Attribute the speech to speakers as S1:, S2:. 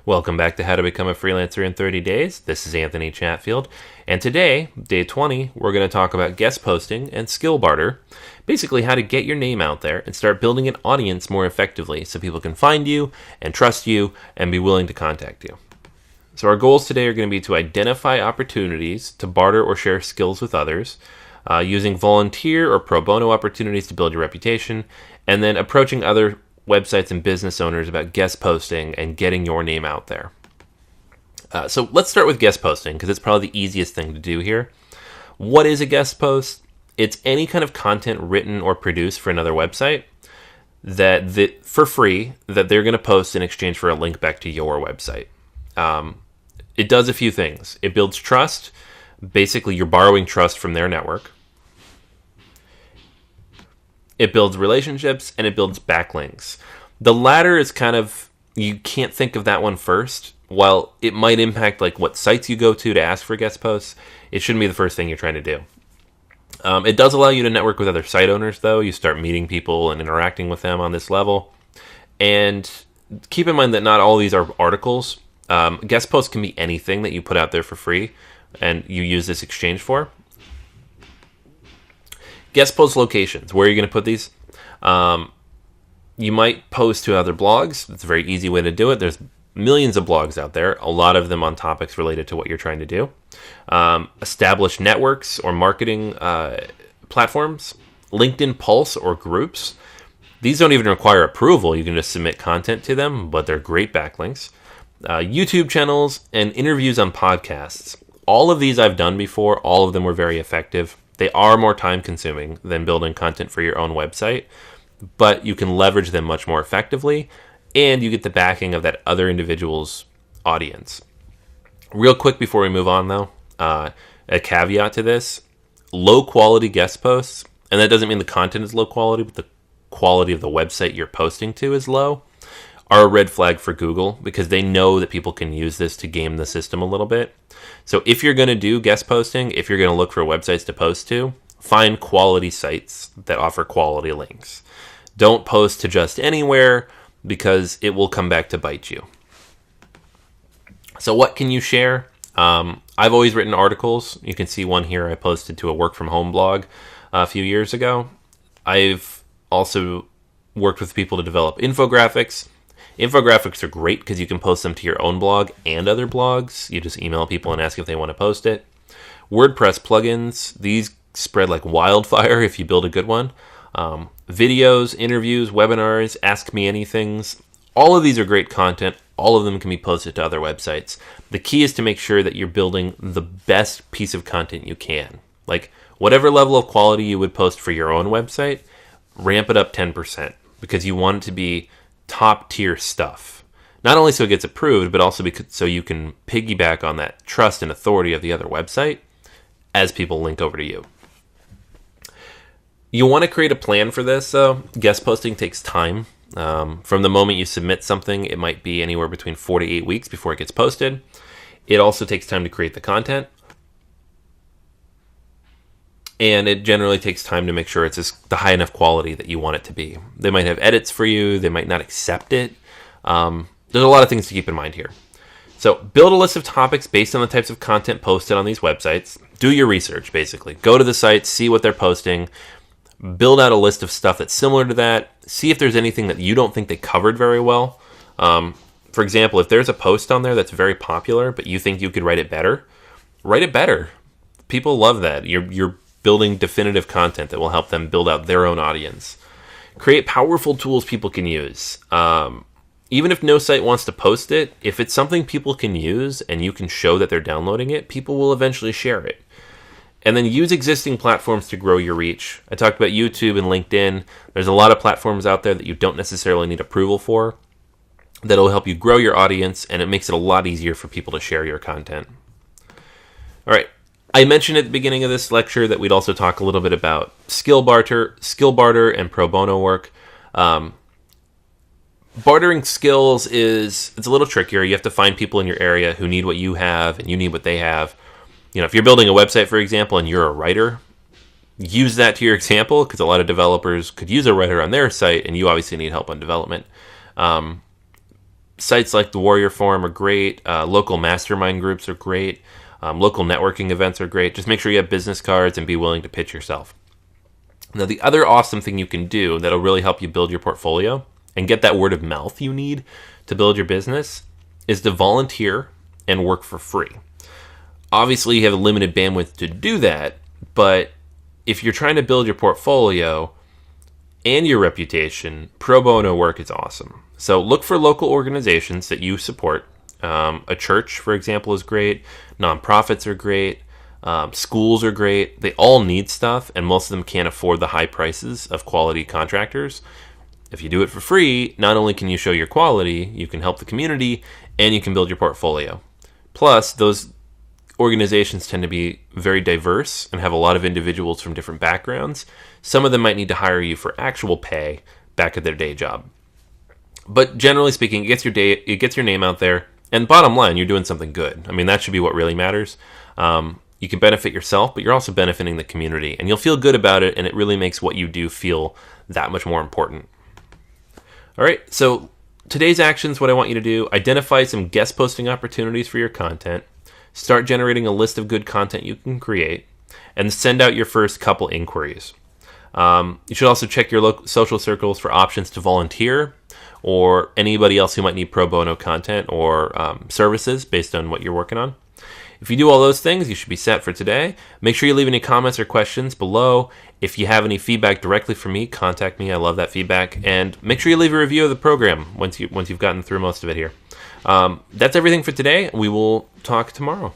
S1: Welcome back to How to Become a Freelancer in 30 Days. This is Anthony Chatfield, and today, day 20, we're going to talk about guest posting and skill barter, basically how to get your name out there and start building an audience more effectively so people can find you and trust you and be willing to contact you. So our goals today are going to be to identify opportunities to barter or share skills with others, using volunteer or pro bono opportunities to build your reputation, and then approaching other websites and business owners about guest posting and getting your name out there. So let's start with guest posting because it's probably the easiest thing to do here. What is a guest post? It's any kind of content written or produced for another website that for free that they're going to post in exchange for a link back to your website. It does a few things. It builds trust. Basically, you're borrowing trust from their network. It builds relationships, and it builds backlinks. The latter is kind of, you can't think of that one first. While it might impact like what sites you go to ask for guest posts, it shouldn't be the first thing you're trying to do. It does allow you to network with other site owners, though. You start meeting people and interacting with them on this level. And keep in mind that not all these are articles. Guest posts can be anything that you put out there for free and you use this exchange for. Guest post locations. Where are you going to put these? You might post to other blogs. It's a very easy way to do it. There's millions of blogs out there, a lot of them on topics related to what you're trying to do. Established networks or marketing platforms. LinkedIn Pulse or groups. These don't even require approval. You can just submit content to them, but they're great backlinks. YouTube channels and interviews on podcasts. All of these I've done before. All of them were very effective. They are more time consuming than building content for your own website, but you can leverage them much more effectively, and you get the backing of that other individual's audience. Real quick before we move on, though, a caveat to this: low quality guest posts, and that doesn't mean the content is low quality, but the quality of the website you're posting to is low, are a red flag for Google because they know that people can use this to game the system a little bit. So if you're going to do guest posting, if you're going to look for websites to post to, find quality sites that offer quality links. Don't post to just anywhere because it will come back to bite you. So what can you share? I've always written articles. You can see one here I posted to a work from home blog a few years ago. I've also worked with people to develop infographics. Infographics are great because you can post them to your own blog and other blogs. You just email people and ask if they want to post it. WordPress plugins, these spread like wildfire if you build a good one. Videos, interviews, webinars, ask me anythings. All of these are great content. All of them can be posted to other websites. The key is to make sure that you're building the best piece of content you can. Like whatever level of quality you would post for your own website, ramp it up 10% because you want it to be top tier stuff. Not only so it gets approved, but also so you can piggyback on that trust and authority of the other website as people link over to you. You want to create a plan for this, though. Guest posting takes time. From the moment you submit something, it might be anywhere between 4 to 8 weeks before it gets posted. It also takes time to create the content. And it generally takes time to make sure it's the high enough quality that you want it to be. They might have edits for you. They might not accept it. There's a lot of things to keep in mind here. So build a list of topics based on the types of content posted on these websites. Do your research, basically. Go to the sites, see what they're posting. Build out a list of stuff that's similar to that. See if there's anything that you don't think they covered very well. For example, if there's a post on there that's very popular, but you think you could write it better, write it better. People love that. You're building definitive content that will help them build out their own audience. Create powerful tools people can use. Even if no site wants to post it, if it's something people can use and you can show that they're downloading it, people will eventually share it. And then use existing platforms to grow your reach. I talked about YouTube and LinkedIn. There's a lot of platforms out there that you don't necessarily need approval for that'll help you grow your audience, and it makes it a lot easier for people to share your content. All right. I mentioned at the beginning of this lecture that we'd also talk a little bit about skill barter, and pro bono work. Bartering skills it's a little trickier. You have to find people in your area who need what you have and you need what they have. You know, if you're building a website, for example, and you're a writer, use that to your example because a lot of developers could use a writer on their site and you obviously need help on development. sites like the Warrior Forum are great. Local mastermind groups are great. Local networking events are great. Just make sure you have business cards and be willing to pitch yourself. Now, the other awesome thing you can do that'll really help you build your portfolio and get that word of mouth you need to build your business is to volunteer and work for free. Obviously, you have a limited bandwidth to do that, but if you're trying to build your portfolio and your reputation, pro bono work is awesome. So look for local organizations that you support. A church, for example, is great. Nonprofits are great. Schools are great. They all need stuff, and most of them can't afford the high prices of quality contractors. If you do it for free, not only can you show your quality, you can help the community, and you can build your portfolio. Plus, those organizations tend to be very diverse and have a lot of individuals from different backgrounds. Some of them might need to hire you for actual pay back at their day job. But generally speaking, it gets your name out there, and bottom line, you're doing something good. I mean, that should be what really matters. You can benefit yourself, but you're also benefiting the community, and you'll feel good about it, and it really makes what you do feel that much more important. All right, so today's actions, what I want you to do, identify some guest posting opportunities for your content, start generating a list of good content you can create, and send out your first couple inquiries. You should also check your local social circles for options to volunteer or anybody else who might need pro bono content or services based on what you're working on. If you do all those things, you should be set for today. Make sure you leave any comments or questions below. If you have any feedback directly from me, contact me. I love that feedback. And make sure you leave a review of the program once you've gotten through most of it here. That's everything for today. We will talk tomorrow.